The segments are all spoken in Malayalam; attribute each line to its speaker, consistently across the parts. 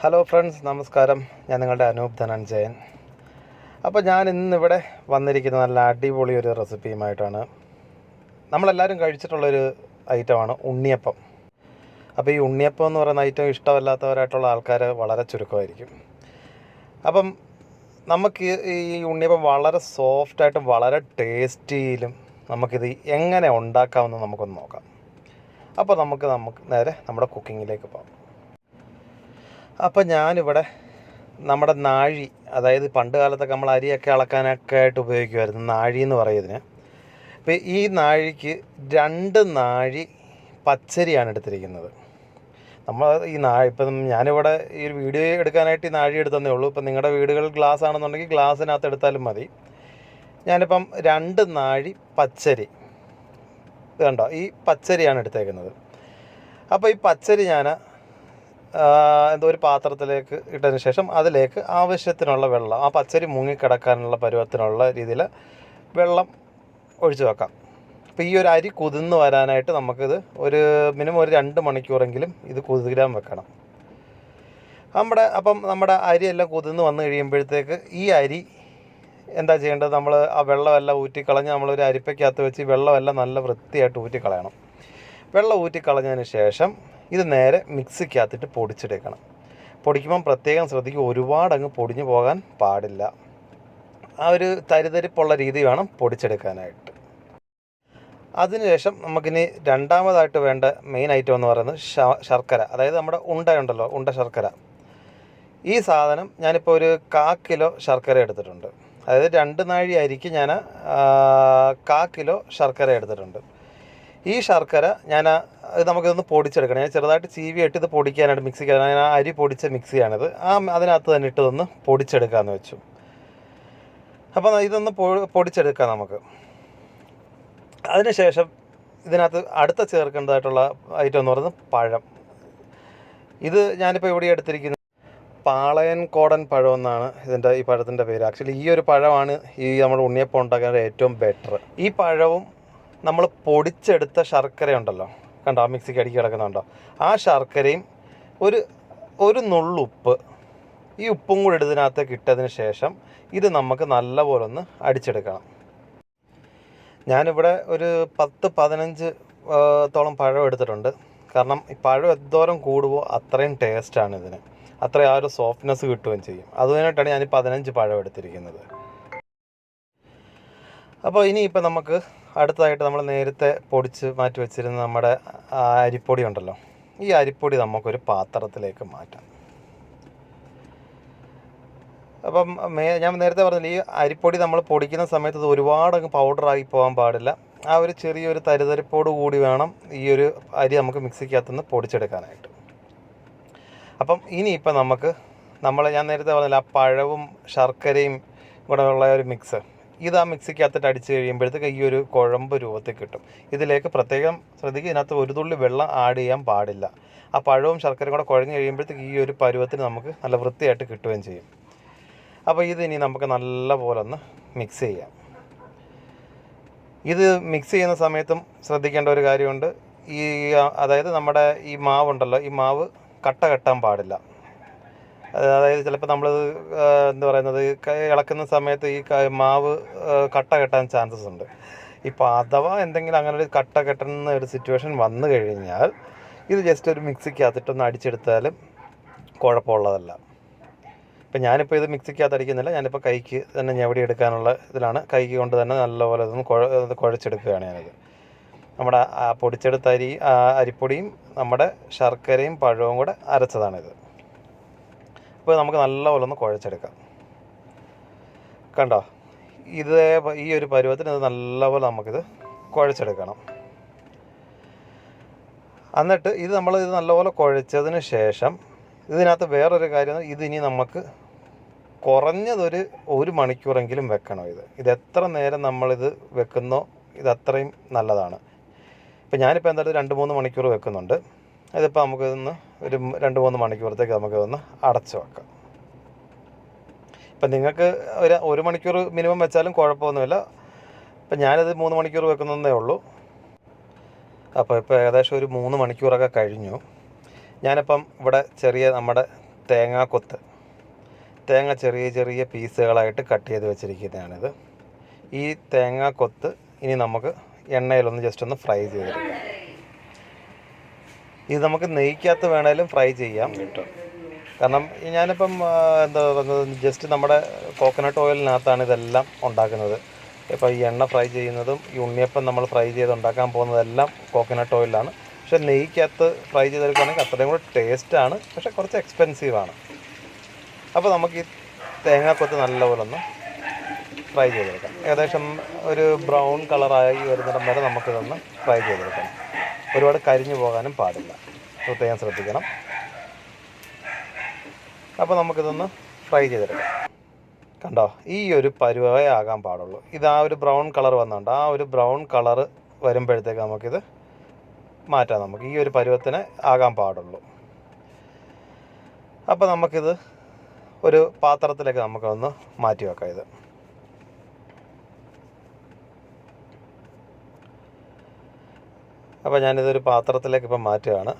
Speaker 1: ഹലോ ഫ്രണ്ട്സ്, നമസ്കാരം. ഞാൻ നിങ്ങളുടെ അനൂപ് ധനഞ്ജയൻ. അപ്പോൾ ഞാൻ ഇന്നിവിടെ വന്നിരിക്കുന്നത് നല്ല അടിപൊളി ഒരു റെസിപ്പിയുമായിട്ടാണ്. നമ്മളെല്ലാവരും കഴിച്ചിട്ടുള്ളൊരു ഐറ്റമാണ് ഉണ്ണിയപ്പം. അപ്പോൾ ഈ ഉണ്ണിയപ്പം എന്ന് പറയുന്ന ഐറ്റം ഇഷ്ടമല്ലാത്തവരായിട്ടുള്ള ആൾക്കാർ വളരെ ചുരുക്കമായിരിക്കും. അപ്പം നമുക്ക് ഈ ഉണ്ണിയപ്പം വളരെ സോഫ്റ്റായിട്ടും വളരെ ടേസ്റ്റിയിലും നമുക്കിത് എങ്ങനെ ഉണ്ടാക്കാമെന്ന് നമുക്കൊന്ന് നോക്കാം. അപ്പോൾ നമുക്ക് നേരെ നമ്മുടെ കുക്കിങ്ങിലേക്ക് പോകാം. അപ്പോൾ ഞാനിവിടെ നമ്മുടെ നാഴി, അതായത് പണ്ട് കാലത്തൊക്കെ നമ്മൾ അരിയൊക്കെ അളക്കാനൊക്കെ ആയിട്ട് ഉപയോഗിക്കുമായിരുന്നു, നാഴി എന്ന് പറയുന്നതിന്. അപ്പോൾ ഈ നാഴിക്ക് 2 നാഴി പച്ചരിയാണ് എടുത്തിരിക്കുന്നത്. നമ്മൾ ഈ ഇപ്പം ഞാനിവിടെ ഈ ഒരു വീഡിയോ എടുക്കാനായിട്ട് ഈ നാഴി എടുത്തതേ ഉള്ളൂ. ഇപ്പം നിങ്ങളുടെ വീടുകളിൽ ഗ്ലാസ് ആണെന്നുണ്ടെങ്കിൽ ഗ്ലാസ്സിനകത്ത് എടുത്താലും മതി. ഞാനിപ്പം 2 നാഴി പച്ചരി, ഇത് കണ്ടോ, ഈ പച്ചരിയാണ് എടുത്തേക്കുന്നത്. അപ്പോൾ ഈ പച്ചരി ഞാൻ ഒരു പാത്രത്തിലേക്ക് ഇട്ടതിന് ശേഷം അതിലേക്ക് ആവശ്യത്തിനുള്ള വെള്ളം, ആ പച്ചരി മുങ്ങിക്കിടക്കാനുള്ള പരുവത്തിനുള്ള രീതിയിൽ വെള്ളം ഒഴിച്ച് വെക്കാം. അപ്പോൾ ഈ ഒരു അരി കുതിർന്ന് വരാനായിട്ട് നമുക്കിത് മിനിമം ഒരു 2 മണിക്കൂറെങ്കിലും ഇത് കുതിരാൻ വെക്കണം. നമ്മുടെ അരിയെല്ലാം കുതിർന്ന് വന്നു കഴിയുമ്പോഴത്തേക്ക് ഈ അരി എന്താ ചെയ്യേണ്ടത്, നമ്മൾ ആ വെള്ളമെല്ലാം ഊറ്റിക്കളഞ്ഞ് നമ്മളൊരു അരിപ്പയ്ക്കകത്ത് വെച്ച് വെള്ളമെല്ലാം നല്ല വൃത്തിയായിട്ട് ഊറ്റിക്കളയണം. വെള്ളം ഊറ്റിക്കളഞ്ഞതിന് ശേഷം ഇത് നേരെ മിക്സിക്കകത്തിട്ട് പൊടിച്ചെടുക്കണം. പൊടിക്കുമ്പം പ്രത്യേകം ശ്രദ്ധിക്കുക, ഒരുപാട് അങ്ങ് പൊടിഞ്ഞു പോകാൻ പാടില്ല. ആ ഒരു തരിതരിപ്പുള്ള രീതി വേണം പൊടിച്ചെടുക്കാനായിട്ട്. അതിനുശേഷം നമുക്കിനി രണ്ടാമതായിട്ട് വേണ്ട മെയിൻ ഐറ്റം എന്ന് പറയുന്നത് ശർക്കര, അതായത് നമ്മുടെ ഉണ്ടയുണ്ടല്ലോ, ഉണ്ട ശർക്കര. ഈ സാധനം ഞാനിപ്പോൾ ഒരു 1/4 കിലോ ശർക്കര എടുത്തിട്ടുണ്ട്. അതായത് 2 നാഴി അരിക്ക് ഞാൻ 1/4 കിലോ ശർക്കര എടുത്തിട്ടുണ്ട്. ഈ ശർക്കര നമുക്കിതൊന്ന് പൊടിച്ചെടുക്കണം. ഞാൻ ചെറുതായിട്ട് ചീവിയായിട്ട് ഇത് പൊടിക്കാനായിട്ട് മിക്സിക്ക്, ഞാൻ ആ അരി പൊടിച്ച മിക്സിയാണിത്. അതിനകത്ത് തന്നെ ഇട്ടതൊന്ന് പൊടിച്ചെടുക്കാമെന്ന് വെച്ചു. അപ്പോൾ ഇതൊന്ന് പൊടിച്ചെടുക്കാം നമുക്ക്. അതിനുശേഷം ഇതിനകത്ത് അടുത്ത ചേർക്കേണ്ടതായിട്ടുള്ള ഐറ്റം എന്ന് പറയുന്നത് പഴം. ഇത് ഞാനിപ്പോൾ ഇവിടെ എടുത്തിരിക്കുന്നത് പാളയൻ കോടൻ പഴം എന്നാണ് ഈ പഴത്തിൻ്റെ പേര്. ആക്ച്വലി ഈ ഒരു പഴമാണ് നമ്മുടെ ഉണ്ണിയപ്പം ഉണ്ടാക്കാൻ ഏറ്റവും ബെറ്റർ. ഈ പഴവും നമ്മൾ പൊടിച്ചെടുത്ത ശർക്കരയുണ്ടല്ലോ, കണ്ടോ, ആ മിക്സിക്ക് അടിക്കി കിടക്കുന്നുണ്ടോ, ആ ശർക്കരയും ഒരു നുള്ളുപ്പ്, ഈ ഉപ്പും കൂടി ഇതിനകത്തേക്ക് ഇട്ടതിന് ശേഷം ഇത് നമുക്ക് നല്ലപോലെ ഒന്ന് അടിച്ചെടുക്കണം. ഞാനിവിടെ ഒരു 10-15 തോളം പഴം എടുത്തിട്ടുണ്ട്. കാരണം ഈ പഴം എന്തോരം കൂടുമോ അത്രയും ടേസ്റ്റാണ് ഇതിന്, അത്രയും ആ ഒരു സോഫ്റ്റ്നെസ് കിട്ടുകയും ചെയ്യും. അതുകൊണ്ടിട്ടാണ് ഞാൻ 15 പഴം എടുത്തിരിക്കുന്നത്. അപ്പോൾ ഇനിയിപ്പോൾ നമുക്ക് അടുത്തതായിട്ട് നമ്മൾ നേരത്തെ പൊടിച്ച് മാറ്റി വെച്ചിരുന്ന നമ്മുടെ അരിപ്പൊടി ഉണ്ടല്ലോ, ഈ അരിപ്പൊടി നമുക്കൊരു പാത്രത്തിലേക്ക് മാറ്റാം. അപ്പം ഞാൻ നേരത്തെ പറഞ്ഞില്ല, ഈ അരിപ്പൊടി നമ്മൾ പൊടിക്കുന്ന സമയത്ത് ഇത് ഒരുപാടങ്ങ് പൗഡറായി പോകാൻ പാടില്ല. ആ ഒരു ചെറിയൊരു തരിതരിപ്പോട് കൂടി വേണം ഈ ഒരു അരി നമുക്ക് മിക്സിക്കകത്തുനിന്ന് പൊടിച്ചെടുക്കാനായിട്ട്. അപ്പം ഇനിയിപ്പോൾ ഞാൻ നേരത്തെ പറഞ്ഞില്ല, ആ പഴവും ശർക്കരയും കൂടെ ഉള്ള ഒരു മിക്സ്, ഇത് ആ മിക്സിക്കകത്തിട്ട് അടിച്ച് കഴിയുമ്പോഴത്തേക്ക് ഈ ഒരു കുഴമ്പ് രൂപത്തിൽ കിട്ടും. ഇതിലേക്ക് പ്രത്യേകം ശ്രദ്ധിക്കുക, ഇതിനകത്ത് ഒരു തുള്ളി വെള്ളം ആഡ് ചെയ്യാൻ പാടില്ല. ആ പഴവും ശർക്കരയും കൂടെ കുഴഞ്ഞ് കഴിയുമ്പോഴത്തേക്ക് ഈ ഒരു പരുവത്തിന് നമുക്ക് നല്ല വൃത്തിയായിട്ട് കിട്ടുകയും ചെയ്യും. അപ്പോൾ ഇതിനി നമുക്ക് നല്ല പോലെ ഒന്ന് മിക്സ് ചെയ്യാം. ഇത് മിക്സ് ചെയ്യുന്ന സമയത്തും ശ്രദ്ധിക്കേണ്ട ഒരു കാര്യമുണ്ട്. അതായത് നമ്മുടെ ഈ മാവുണ്ടല്ലോ, ഈ മാവ് കട്ട കെട്ടാൻ പാടില്ല. അതായത് ചിലപ്പോൾ നമ്മൾ ഇളക്കുന്ന സമയത്ത് ഈ മാവ് കട്ട കെട്ടാൻ ചാൻസസ് ഉണ്ട്. ഇപ്പോൾ അഥവാ എന്തെങ്കിലും അങ്ങനെ ഒരു കട്ട കെട്ടുന്ന ഒരു സിറ്റുവേഷൻ വന്നു കഴിഞ്ഞാൽ ഇത് ജസ്റ്റ് ഒരു മിക്സിക്കകത്തിട്ടൊന്ന് അടിച്ചെടുത്താലും കുഴപ്പമുള്ളതല്ല. ഇപ്പം ഞാനിപ്പോൾ ഇത് മിക്സിക്കകത്ത് അടിക്കുന്നില്ല, ഞാനിപ്പോൾ കൈക്ക് തന്നെ ഞവടി എടുക്കാനുള്ള ഇതിലാണ്. കൈക്ക് കൊണ്ട് തന്നെ നല്ലപോലെ ഇതൊന്ന് കുഴച്ചെടുക്കുകയാണ് ഞാനിത്. നമ്മുടെ പൊടിച്ചെടുത്ത അരിപ്പൊടിയും നമ്മുടെ ശർക്കരയും പഴവും കൂടെ അരച്ചതാണിത്. ഇപ്പോൾ നമുക്ക് നല്ലപോലെ ഒന്ന് കുഴച്ചെടുക്കാം. കണ്ടോ, ഈ ഒരു പരുവത്തിന് ഇത് നല്ലപോലെ നമുക്കിത് കുഴച്ചെടുക്കണം. എന്നിട്ട് ഇത് നല്ലപോലെ കുഴച്ചതിന് ശേഷം ഇതിനകത്ത് വേറൊരു കാര്യം, ഇതിനി നമുക്ക് കുറഞ്ഞതൊരു 1 മണിക്കൂറെങ്കിലും വെക്കണം. ഇത് എത്ര നേരം നമ്മളിത് വെക്കുന്നോ ഇതത്രയും നല്ലതാണ്. ഇപ്പം ഞാനിപ്പോൾ എന്തായാലും 2-3 മണിക്കൂർ വെക്കുന്നുണ്ട്. ഇതിപ്പോൾ നമുക്കിതൊന്ന് ഒരു 2-3 മണിക്കൂറത്തേക്ക് നമുക്കിതൊന്ന് അടച്ചു വെക്കാം. ഇപ്പം നിങ്ങൾക്ക് 1 മണിക്കൂർ മിനിമം വെച്ചാലും കുഴപ്പമൊന്നുമില്ല. ഇപ്പം ഞാനിത് 3 മണിക്കൂർ വെക്കുന്നതേ ഉള്ളൂ. അപ്പോൾ ഇപ്പോൾ ഏകദേശം ഒരു 3 മണിക്കൂറൊക്കെ കഴിഞ്ഞു. ഞാനിപ്പം ഇവിടെ നമ്മുടെ തേങ്ങാക്കൊത്ത്, തേങ്ങ ചെറിയ ചെറിയ പീസുകളായിട്ട് കട്ട് ചെയ്ത് വെച്ചിരിക്കുന്നതാണിത്. ഈ തേങ്ങാക്കൊത്ത് ഇനി നമുക്ക് എണ്ണയിലൊന്ന് ജസ്റ്റ് ഒന്ന് ഫ്രൈ ചെയ്തെടുക്കാം. ഇത് നമുക്ക് നെയ്ക്കകത്ത് വേണേലും ഫ്രൈ ചെയ്യാം കേട്ടോ. കാരണം ഞാനിപ്പം എന്താ പറയുന്നത്, ജസ്റ്റ് നമ്മുടെ കോക്കനട്ട് ഓയിലിനകത്താണ് ഇതെല്ലാം ഉണ്ടാക്കുന്നത്. ഇപ്പോൾ ഈ എണ്ണ ഫ്രൈ ചെയ്യുന്നതും ഈ ഉണ്ണിയപ്പം നമ്മൾ ഫ്രൈ ചെയ്ത് ഉണ്ടാക്കാൻ പോകുന്നതെല്ലാം കോക്കനട്ട് ഓയിലാണ്. പക്ഷേ നെയ്ക്കകത്ത് ഫ്രൈ ചെയ്തെടുക്കുകയാണെങ്കിൽ അത്രയും കൂടെ ടേസ്റ്റാണ്, പക്ഷേ കുറച്ച് എക്സ്പെൻസീവാണ്. അപ്പോൾ നമുക്ക് ഈ തേങ്ങാക്കൊത്ത് നല്ലപോലെ ഒന്ന് ഫ്രൈ ചെയ്തെടുക്കാം. ഏകദേശം ഒരു ബ്രൗൺ കളറായി വരുന്നിടം വരെ നമുക്കിതൊന്ന് ഫ്രൈ ചെയ്തെടുക്കണം. ഒരുപാട് കരിഞ്ഞു പോകാനും പാടില്ല, പ്രത്യേകം ശ്രദ്ധിക്കണം. അപ്പോൾ നമുക്കിതൊന്ന് ഫ്രൈ ചെയ്തെടുക്കാം. കണ്ടോ, ഈ ഒരു പരുവേ ആകാൻ പാടുള്ളൂ. ഇത് ആ ഒരു ബ്രൗൺ കളർ വന്നുണ്ട്, ആ ഒരു ബ്രൗൺ കളർ വരുമ്പോഴത്തേക്ക് നമുക്കിത് മാറ്റാം. നമുക്ക് ഈ ഒരു പരുവത്തിന് ആകാൻ പാടുള്ളൂ. അപ്പോൾ നമുക്കിത് ഒരു പാത്രത്തിലേക്ക് നമുക്കൊന്ന് മാറ്റി വെക്കാം. ഇത് അപ്പോൾ ഞാനിതൊരു പാത്രത്തിലേക്ക് ഇപ്പം മാറ്റുകയാണ്.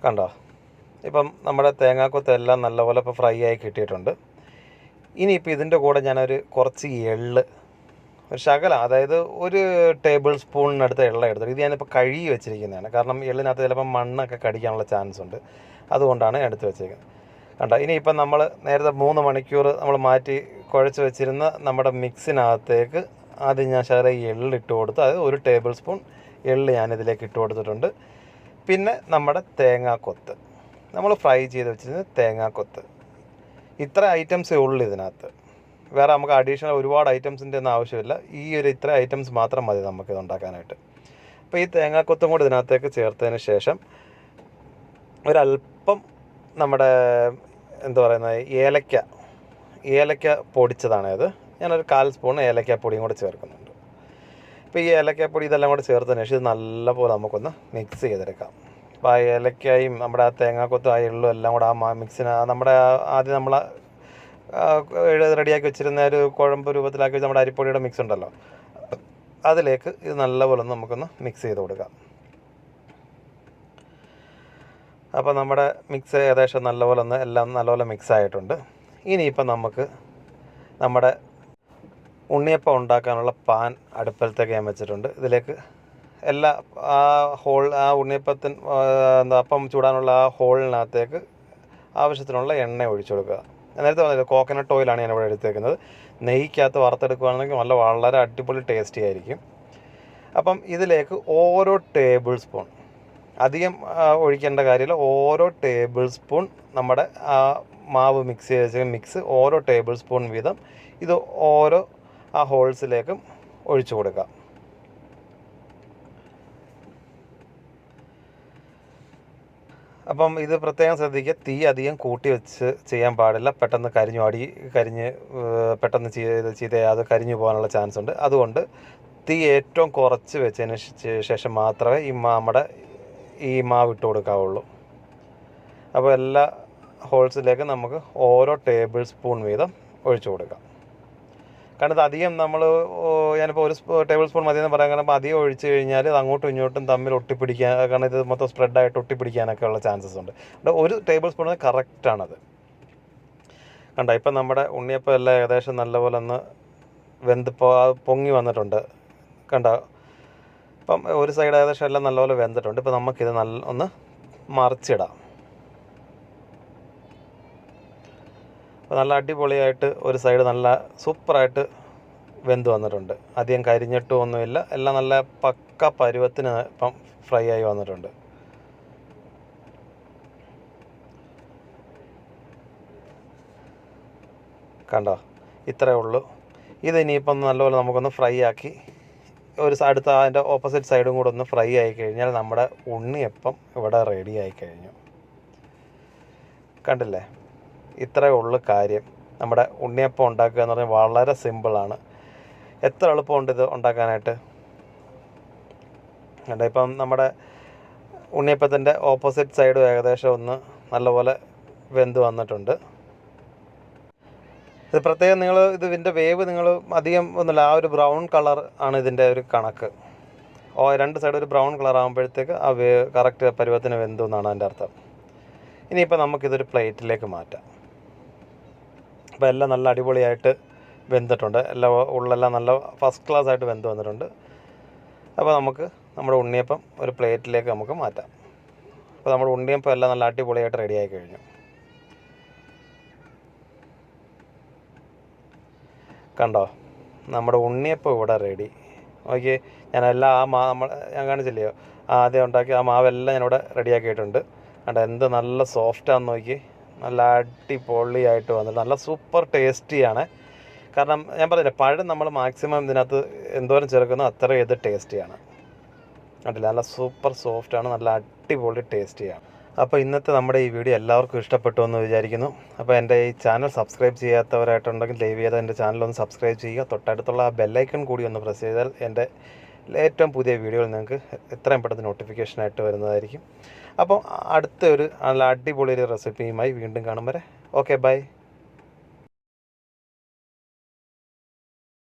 Speaker 1: കണ്ടോ, ഇപ്പം നമ്മുടെ തേങ്ങാക്കൊത്തെല്ലാം നല്ലപോലെ ഇപ്പോൾ ഫ്രൈ ആയി കിട്ടിയിട്ടുണ്ട്. ഇനിയിപ്പോൾ ഇതിൻ്റെ കൂടെ ഞാനൊരു കുറച്ച് എള്ള്, ഒരു ശകലം, അതായത് ഒരു ടേബിൾ സ്പൂണിനടുത്ത് എള്ള എടുത്തിട്ട്, ഇത് ഞാനിപ്പോൾ കഴുകി വെച്ചിരിക്കുന്നതാണ്. കാരണം എള്ളിനകത്ത് ചിലപ്പോൾ മണ്ണൊക്കെ കടിക്കാനുള്ള ചാൻസ് ഉണ്ട്, അതുകൊണ്ടാണ് എടുത്ത് വെച്ചേക്കുന്നത്. കണ്ടോ, ഇനിയിപ്പം നമ്മൾ നേരത്തെ 3 മണിക്കൂർ നമ്മൾ മാറ്റി കുഴച്ച് വെച്ചിരുന്ന നമ്മുടെ മിക്സിനകത്തേക്ക് ആദ്യം ഞാൻ ശകലം എള്ളിട്ട് കൊടുത്ത്, അതായത് ഒരു ടേബിൾ സ്പൂൺ എള്ള് ഞാനിതിലേക്ക് ഇട്ട് കൊടുത്തിട്ടുണ്ട്. പിന്നെ നമ്മുടെ തേങ്ങാക്കൊത്ത്, നമ്മൾ ഫ്രൈ ചെയ്ത് വെച്ചിരുന്ന തേങ്ങാക്കൊത്ത്. ഇത്ര ഐറ്റംസേ ഉള്ളൂ ഇതിനകത്ത്. വേറെ നമുക്ക് അഡീഷണൽ ഒരുപാട് ഐറ്റംസിൻ്റെ ഒന്നും ആവശ്യമില്ല. ഈ ഒരു ഇത്ര ഐറ്റംസ് മാത്രം മതി നമുക്കിത് ഉണ്ടാക്കാനായിട്ട്. അപ്പോൾ ഈ തേങ്ങാക്കൊത്തും കൂടി ഇതിനകത്തേക്ക് ചേർത്തതിന് ശേഷം ഒരല്പം നമ്മുടെ എന്താ പറയുന്നത് ഏലക്ക പൊടിച്ചതാണത്. ഞാനൊരു 1/4 സ്പൂൺ ഏലക്കാപ്പൊടിയും കൂടെ ചേർക്കുന്നുണ്ട്. ഇപ്പോൾ ഈ ഏലക്കാപ്പൊടി ഇതെല്ലാം കൂടെ ചേർത്തതിന് ശേഷം ഇത് നല്ലപോലെ നമുക്കൊന്ന് മിക്സ് ചെയ്തെടുക്കാം. അപ്പോൾ ആ ഏലക്കായും നമ്മുടെ ആ തേങ്ങാക്കൊത്തും ആ എള്ളും എല്ലാം കൂടെ ആ മിക്സിന് നമ്മുടെ ആദ്യം നമ്മൾ റെഡിയാക്കി വെച്ചിരുന്ന ഒരു കുഴമ്പ് രൂപത്തിലാക്കി വെച്ച് നമ്മുടെ അരിപ്പൊടിയുടെ മിക്സ് ഉണ്ടല്ലോ, അതിലേക്ക് ഇത് നല്ലപോലെ ഒന്ന് നമുക്കൊന്ന് മിക്സ് ചെയ്ത് കൊടുക്കാം. അപ്പോൾ നമ്മുടെ മിക്സ് ഏകദേശം നല്ലപോലെ ഒന്ന് എല്ലാം നല്ലപോലെ മിക്സ് ആയിട്ടുണ്ട്. ഇനിയിപ്പം നമുക്ക് നമ്മുടെ ഉണ്ണിയപ്പം ഉണ്ടാക്കാനുള്ള പാൻ അടുപ്പലത്തേക്ക് ഞാൻ വെച്ചിട്ടുണ്ട്. ഇതിലേക്ക് ആ ഉണ്ണിയപ്പത്തിന് അപ്പം ചൂടാനുള്ള ആ ഹോളിനകത്തേക്ക് ആവശ്യത്തിനുള്ള എണ്ണ ഒഴിച്ചു കൊടുക്കുക. നേരത്തെ പറഞ്ഞില്ല, കോക്കനട്ട് ഓയിലാണ് ഞാനിവിടെ എടുത്തേക്കുന്നത്. നെയ്ക്കകത്ത് വറുത്തെടുക്കുകയാണെങ്കിൽ വളരെ അടിപൊളി ടേസ്റ്റി ആയിരിക്കും. അപ്പം ഇതിലേക്ക് ഓരോ ടേബിൾ സ്പൂൺ, അധികം ഒഴിക്കേണ്ട കാര്യമില്ല, ഓരോ ടേബിൾ സ്പൂൺ നമ്മുടെ ആ മാവ് മിക്സ് ചെയ്ത മിക്സ് ഓരോ ടേബിൾ സ്പൂൺ വീതം ഇത് ഓരോ ആ ഹോൾസിലേക്കും ഒഴിച്ചു കൊടുക്കാം. അപ്പം ഇത് പ്രത്യേകം ശ്രദ്ധിക്കുക, തീ അധികം കൂട്ടി വെച്ച് ചെയ്യാൻ പാടില്ല. പെട്ടെന്ന് കരിഞ്ഞ് പെട്ടെന്ന് അത് കരിഞ്ഞു പോകാനുള്ള ചാൻസ് ഉണ്ട്. അതുകൊണ്ട് തീ ഏറ്റവും കുറച്ച് വെച്ചതിന് ശേഷം മാത്രമേ നമ്മുടെ ഈ മാവ് ഇട്ട് കൊടുക്കാവുള്ളൂ. അപ്പോൾ എല്ലാ ഹോൾസിലേക്കും നമുക്ക് ഓരോ ടേബിൾ സ്പൂൺ വീതം ഒഴിച്ചു കൊടുക്കാം. കാരണം ഇത് അധികം ഞാനിപ്പോൾ ഒരു ടേബിൾ സ്പൂൺ മതിയെന്ന് പറയാൻ കാരണം അധികം ഒഴിച്ച് കഴിഞ്ഞാൽ ഇത് അങ്ങോട്ടും ഇങ്ങോട്ടും തമ്മിൽ ഒട്ടിപ്പിടിക്കാൻ, കാരണം ഇത് മൊത്തം സ്പ്രെഡായിട്ട് ഒട്ടിപ്പിടിക്കാനൊക്കെ ഉള്ള ചാൻസസ് ഉണ്ട്. ഒരു ടേബിൾ സ്പൂൺ കറക്റ്റാണത്. കണ്ടോ, ഇപ്പം നമ്മുടെ ഉണ്ണിയപ്പം എല്ലാം ഏകദേശം നല്ലപോലെ ഒന്ന് പൊങ്ങി വന്നിട്ടുണ്ട്. കണ്ടോ, ഇപ്പം ഒരു സൈഡ് ഏകദേശം എല്ലാം നല്ലപോലെ വെന്തിട്ടുണ്ട്. ഇപ്പം നമുക്കിത് ഒന്ന് മറിച്ചിടാം. അപ്പോൾ നല്ല അടിപൊളിയായിട്ട് ഒരു സൈഡ് നല്ല സൂപ്പറായിട്ട് വെന്ത് വന്നിട്ടുണ്ട്. അധികം കരിഞ്ഞിട്ടും ഒന്നുമില്ല, എല്ലാം നല്ല പക്ക പരുവത്തിന് ഇപ്പം ഫ്രൈ ആയി വന്നിട്ടുണ്ട്. കണ്ടോ, ഇത്രയേ ഉള്ളൂ. ഇതിനിയിപ്പം നല്ലപോലെ നമുക്കൊന്ന് ഫ്രൈ ആക്കി അടുത്ത അതിൻ്റെ ഓപ്പോസിറ്റ് സൈഡും കൂടെ ഒന്ന് ഫ്രൈ ആയി കഴിഞ്ഞാൽ നമ്മുടെ ഉണ്ണിയപ്പം ഇവിടെ റെഡി ആയി കഴിഞ്ഞു. കണ്ടില്ലേ, ഇത്രയേ ഉള്ളൂ കാര്യം. നമ്മുടെ ഉണ്ണിയപ്പം ഉണ്ടാക്കുക എന്ന് പറഞ്ഞാൽ വളരെ സിമ്പിളാണ്. എത്ര എളുപ്പമുണ്ട് ഇത് ഉണ്ടാക്കാനായിട്ട്. കണ്ടോ, ഇപ്പം നമ്മുടെ ഉണ്ണിയപ്പത്തിൻ്റെ ഓപ്പോസിറ്റ് സൈഡും ഏകദേശം ഒന്ന് നല്ലപോലെ വെന്ത് വന്നിട്ടുണ്ട്. ഇത് പ്രത്യേകം ഇതിൻ്റെ വേവ് നിങ്ങൾ അധികം ഒന്നുമില്ല, ആ ഒരു ബ്രൗൺ കളർ ആണ് ഇതിൻ്റെ ഒരു കണക്ക്. രണ്ട് സൈഡ് ഒരു ബ്രൗൺ കളർ ആകുമ്പോഴത്തേക്ക് ആ കറക്റ്റ് പരുവത്തിന് വെന്തു എന്നാണ് അതിൻ്റെ അർത്ഥം. ഇനിയിപ്പോൾ നമുക്കിതൊരു പ്ലേറ്റിലേക്ക് മാറ്റാം. അപ്പോൾ എല്ലാം നല്ല അടിപൊളിയായിട്ട് വെന്തിട്ടുണ്ട്. എല്ലാം ഉള്ളെല്ലാം നല്ല ഫസ്റ്റ് ക്ലാസ് ആയിട്ട് വെന്ത് വന്നിട്ടുണ്ട്. അപ്പോൾ നമുക്ക് നമ്മുടെ ഉണ്ണിയപ്പം ഒരു പ്ലേറ്റിലേക്ക് നമുക്ക് മാറ്റാം. അപ്പോൾ നമ്മുടെ ഉണ്ണിയപ്പം എല്ലാം നല്ല അടിപൊളിയായിട്ട് റെഡിയായി കഴിഞ്ഞു. കണ്ടോ, നമ്മുടെ ഉണ്ണിയപ്പം ഇവിടെ റെഡി. ഓക്കെ, ഞാനെല്ലാം ഞാൻ കാണിച്ചില്ലയോ ആദ്യം ഉണ്ടാക്കി ആ മാവെല്ലാം ഞാനിവിടെ റെഡിയാക്കിയിട്ടുണ്ട്. കണ്ടോ എന്ത് നല്ല സോഫ്റ്റാന്ന് നോക്കി, നല്ല അടിപൊളിയായിട്ട് വന്നിട്ട് നല്ല സൂപ്പർ ടേസ്റ്റിയാണ്. കാരണം ഞാൻ പറഞ്ഞില്ലേ, പഴം നമ്മൾ മാക്സിമം ഇതിനകത്ത് എന്തോരം ചേർക്കുന്നോ അത്രയും ഇത് ടേസ്റ്റിയാണ്. കണ്ടില്ല, നല്ല സൂപ്പർ സോഫ്റ്റാണ്, നല്ല അടിപൊളി ടേസ്റ്റിയാണ്. അപ്പോൾ ഇന്നത്തെ നമ്മുടെ ഈ വീഡിയോ എല്ലാവർക്കും ഇഷ്ടപ്പെട്ടു എന്ന് വിചാരിക്കുന്നു. അപ്പോൾ എൻ്റെ ഈ ചാനൽ സബ്സ്ക്രൈബ് ചെയ്യാത്തവരായിട്ടുണ്ടെങ്കിൽ ദയവ് ചെയ്ത് എൻ്റെ ചാനലൊന്ന് സബ്സ്ക്രൈബ് ചെയ്യുക. തൊട്ടടുത്തുള്ള ആ ബെല്ലൈക്കൺ കൂടി ഒന്ന് പ്രസ് ചെയ്താൽ എൻ്റെ ഏറ്റവും പുതിയ വീഡിയോകൾ നിങ്ങൾക്ക് എത്രയും പെട്ടെന്ന് നോട്ടിഫിക്കേഷനായിട്ട് വരുന്നതായിരിക്കും. അപ്പോൾ അടുത്ത ഒരു നല്ല അടിപൊളി ഒരു റെസിപ്പിയുമായി വീണ്ടും കാണും വരെ ഓക്കെ, ബൈ.